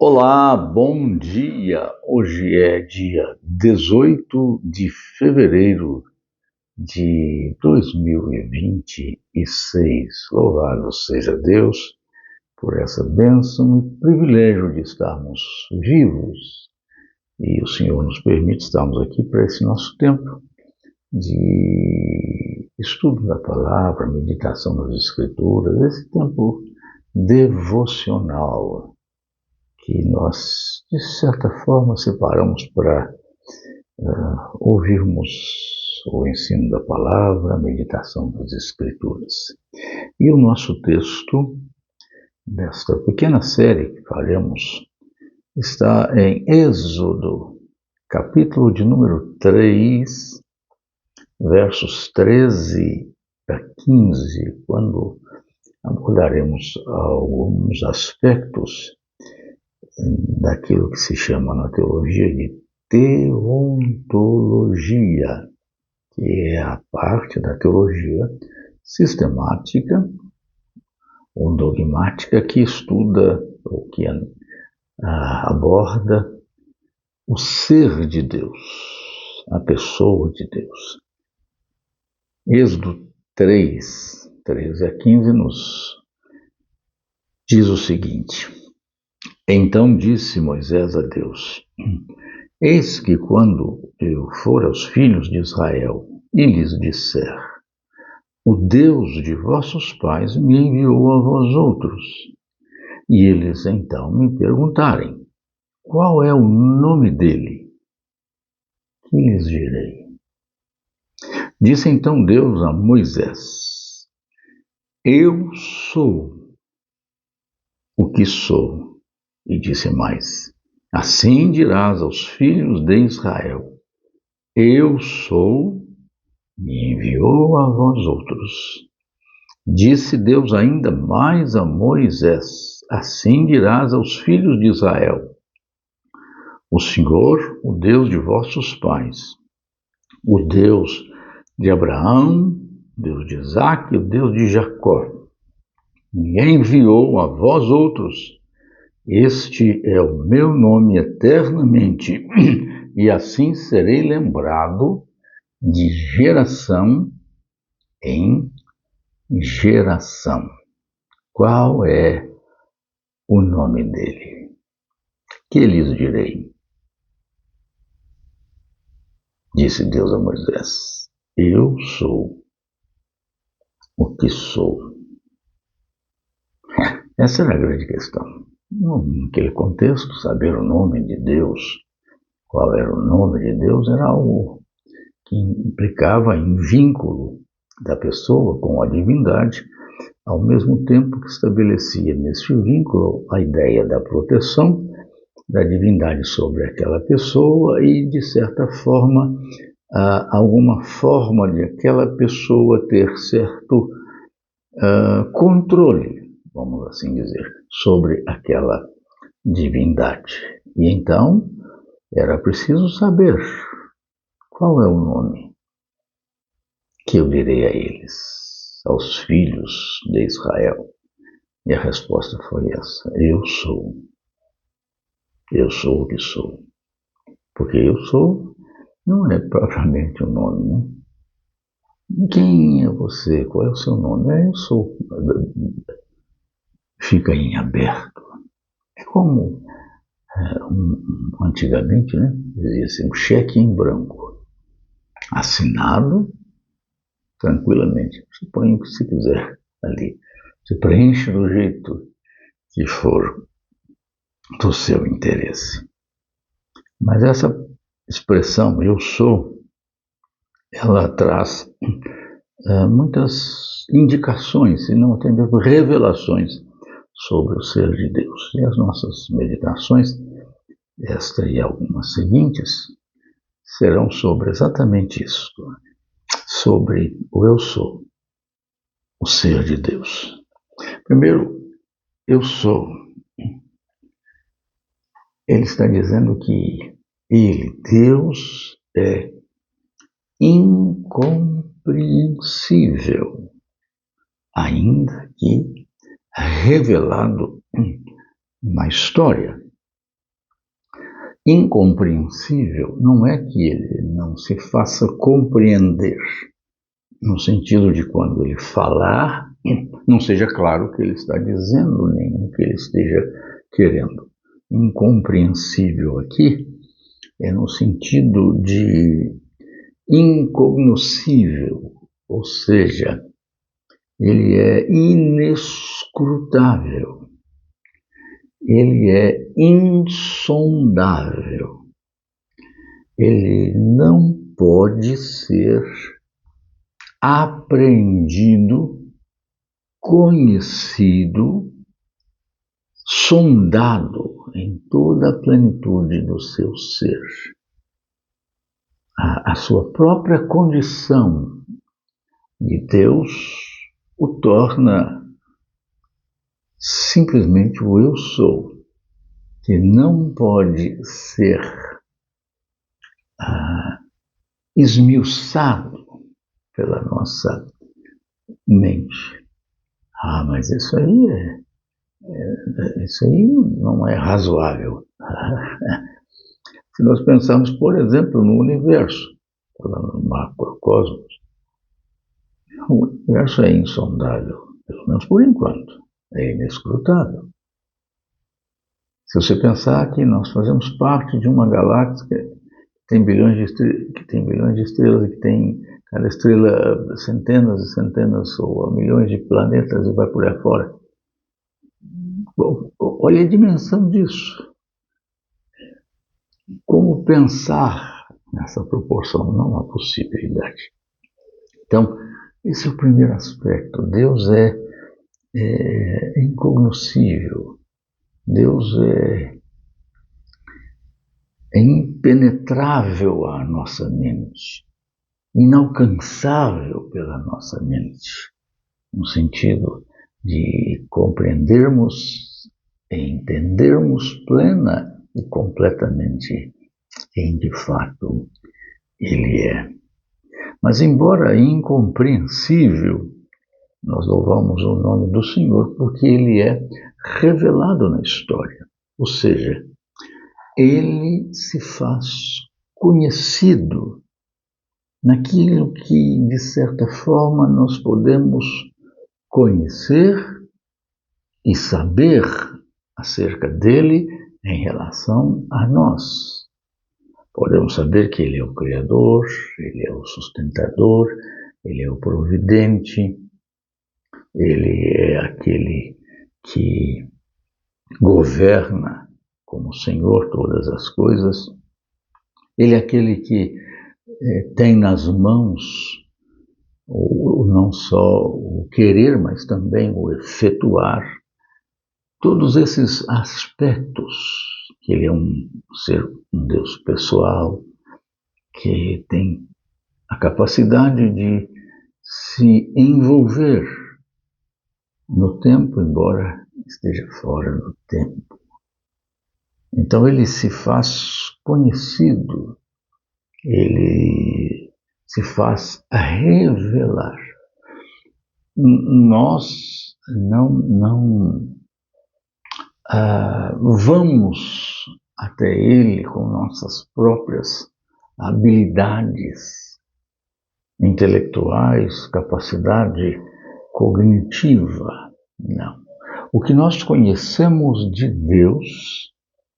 Olá, bom dia! Hoje é dia 18 de fevereiro de 2026. Louvado seja Deus por essa bênção e privilégio de estarmos vivos. E o Senhor nos permite estarmos aqui para esse nosso tempo de estudo da palavra, meditação das Escrituras, esse tempo devocional que nós, de certa forma, separamos para ouvirmos o ensino da palavra, a meditação das Escrituras. E o nosso texto desta pequena série que faremos está em Êxodo, capítulo de número 3, versos 13 a 15, quando abordaremos alguns aspectos daquilo que se chama na teologia de teontologia, que é a parte da teologia sistemática ou dogmática que estuda ou que aborda o ser de Deus, a pessoa de Deus. Êxodo 3, 13 a 15 nos diz o seguinte: Então disse Moisés a Deus: Eis que quando eu for aos filhos de Israel e lhes disser: O Deus de vossos pais me enviou a vós outros, e eles então me perguntarem: Qual é o nome dele? Que lhes direi? Disse então Deus a Moisés: Eu sou o que sou. E disse mais: Assim dirás aos filhos de Israel: Eu sou, me enviou a vós outros. Disse Deus ainda mais a Moisés: Assim dirás aos filhos de Israel: O Senhor, o Deus de vossos pais, o Deus de Abraão, Deus de Isaque e o Deus de Jacó, me enviou a vós outros. Este é o meu nome eternamente, e assim serei lembrado de geração em geração. Qual é o nome dele? Que lhes direi? Disse Deus a Moisés: Eu sou o que sou. Essa era a grande questão. Naquele contexto, saber o nome de Deus, qual era o nome de Deus, era algo que implicava em vínculo da pessoa com a divindade, ao mesmo tempo que estabelecia nesse vínculo a ideia da proteção da divindade sobre aquela pessoa e, de certa forma, alguma forma de aquela pessoa ter certo controle, vamos assim dizer, sobre aquela divindade. E então era preciso saber qual é o nome que eu direi a eles, aos filhos de Israel. E a resposta foi essa: Eu sou. Eu sou o que sou. Porque eu sou não é propriamente o nome, né? Quem é você? Qual é o seu nome? Eu sou. Fica em aberto. É como antigamente, né? Dizia-se um cheque em branco, assinado tranquilamente. Você põe o que você quiser ali. Você preenche do jeito que for do seu interesse. Mas essa expressão, eu sou, ela traz muitas indicações, se não até mesmo revelações sobre o ser de Deus. E as nossas meditações, esta e algumas seguintes, serão sobre exatamente isso, sobre o eu sou, o ser de Deus. Primeiro, eu sou. Ele está dizendo que ele, Deus, é incompreensível, ainda que revelado na história. incompreensível não é que ele não se faça compreender, no sentido de quando ele falar, não seja claro o que ele está dizendo, nem o que ele esteja querendo. Incompreensível aqui é no sentido de incognoscível, ou seja, ele é inescrutável, ele é insondável, ele não pode ser apreendido, conhecido, sondado em toda a plenitude do seu ser. A sua própria condição de Deus o torna simplesmente o eu sou, que não pode ser esmiuçado pela nossa mente. Mas isso aí não é razoável. Se nós pensarmos, por exemplo, no universo, no macrocosmos, o universo é insondável, pelo menos por enquanto, é inescrutável. Se você pensar que nós fazemos parte de uma galáxia que tem bilhões de estrelas, e que tem cada estrela centenas e centenas ou milhões de planetas e vai por aí fora. Olha a dimensão disso. Como pensar nessa proporção? Não há possibilidade. Então, esse é o primeiro aspecto. Deus é incognoscível. Deus é impenetrável à nossa mente, inalcançável pela nossa mente, no sentido de compreendermos e entendermos plena e completamente quem de fato Ele é. Mas, embora incompreensível, nós louvamos o nome do Senhor porque Ele é revelado na história, ou seja, Ele se faz conhecido naquilo que, de certa forma, nós podemos conhecer e saber acerca dele em relação a nós. Podemos saber que ele é o Criador, ele é o sustentador, ele é o providente, ele é aquele que governa como Senhor todas as coisas, ele é aquele que tem nas mãos não só o querer, mas também o efetuar. Todos esses aspectos, que ele é um Deus pessoal, que tem a capacidade de se envolver no tempo, embora esteja fora do tempo. Então ele se faz conhecido, ele se faz revelar. Nós não vamos até ele com nossas próprias habilidades intelectuais, capacidade cognitiva. Não. O que nós conhecemos de Deus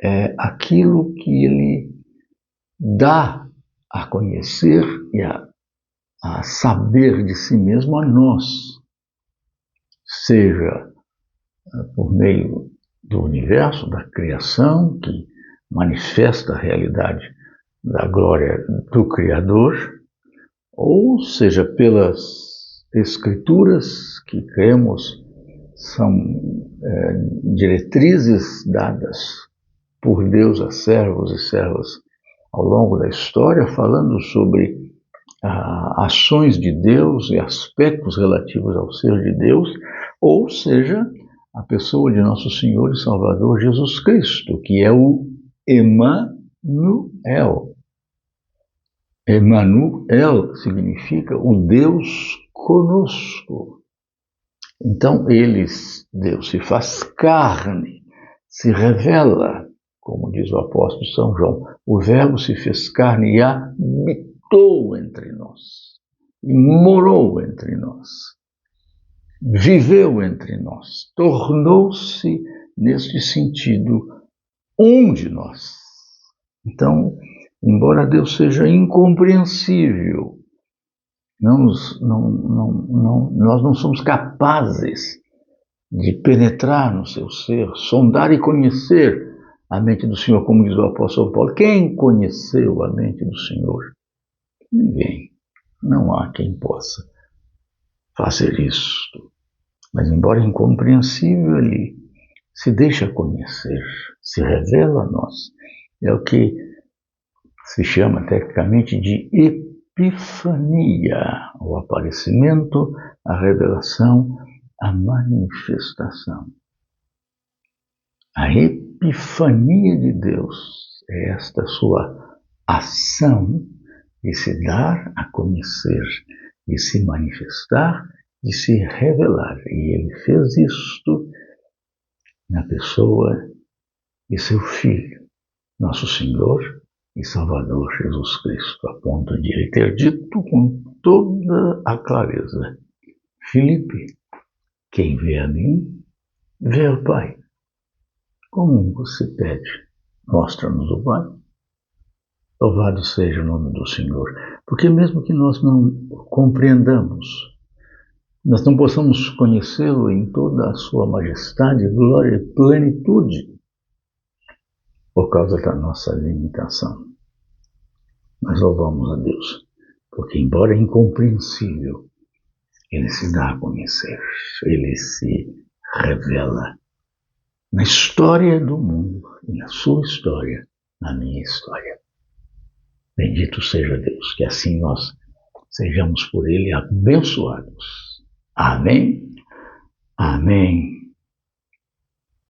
é aquilo que ele dá a conhecer e a saber de si mesmo a nós, seja por meio do universo, da criação, que manifesta a realidade da glória do Criador, ou seja, pelas escrituras que cremos são diretrizes dadas por Deus a servos e servas ao longo da história, falando sobre ações de Deus e aspectos relativos ao ser de Deus, ou seja, a pessoa de nosso Senhor e Salvador Jesus Cristo, que é o Emmanuel. Emmanuel significa o Deus conosco. Então, Deus se faz carne, se revela como diz o apóstolo São João, o Verbo se fez carne e habitou entre nós, e morou entre nós, viveu entre nós, tornou-se, neste sentido, um de nós. Então, embora Deus seja incompreensível, nós não somos capazes de penetrar no seu ser, sondar e conhecer a mente do Senhor, como diz o apóstolo Paulo. Quem conheceu a mente do Senhor? Ninguém. Não há quem possa fazer isso. Mas, embora incompreensível, ele se deixa conhecer, se revela a nós. É o que se chama tecnicamente de epifania, o aparecimento, a revelação, a manifestação. A epifania de Deus é esta sua ação de se dar a conhecer, de se manifestar, de se revelar. E ele fez isto na pessoa de seu Filho, nosso Senhor e Salvador Jesus Cristo, a ponto de ele ter dito com toda a clareza: Filipe, quem vê a mim, vê o Pai. Como você pede, mostra-nos o Pai. Louvado seja o nome do Senhor. Porque mesmo que nós não compreendamos, nós não possamos conhecê-lo em toda a sua majestade, glória e plenitude, por causa da nossa limitação. Nós louvamos a Deus, porque embora incompreensível, ele se dá a conhecer, ele se revela na história do mundo, e na sua história, na minha história. Bendito seja Deus, que assim nós sejamos por ele abençoados. Amém, amém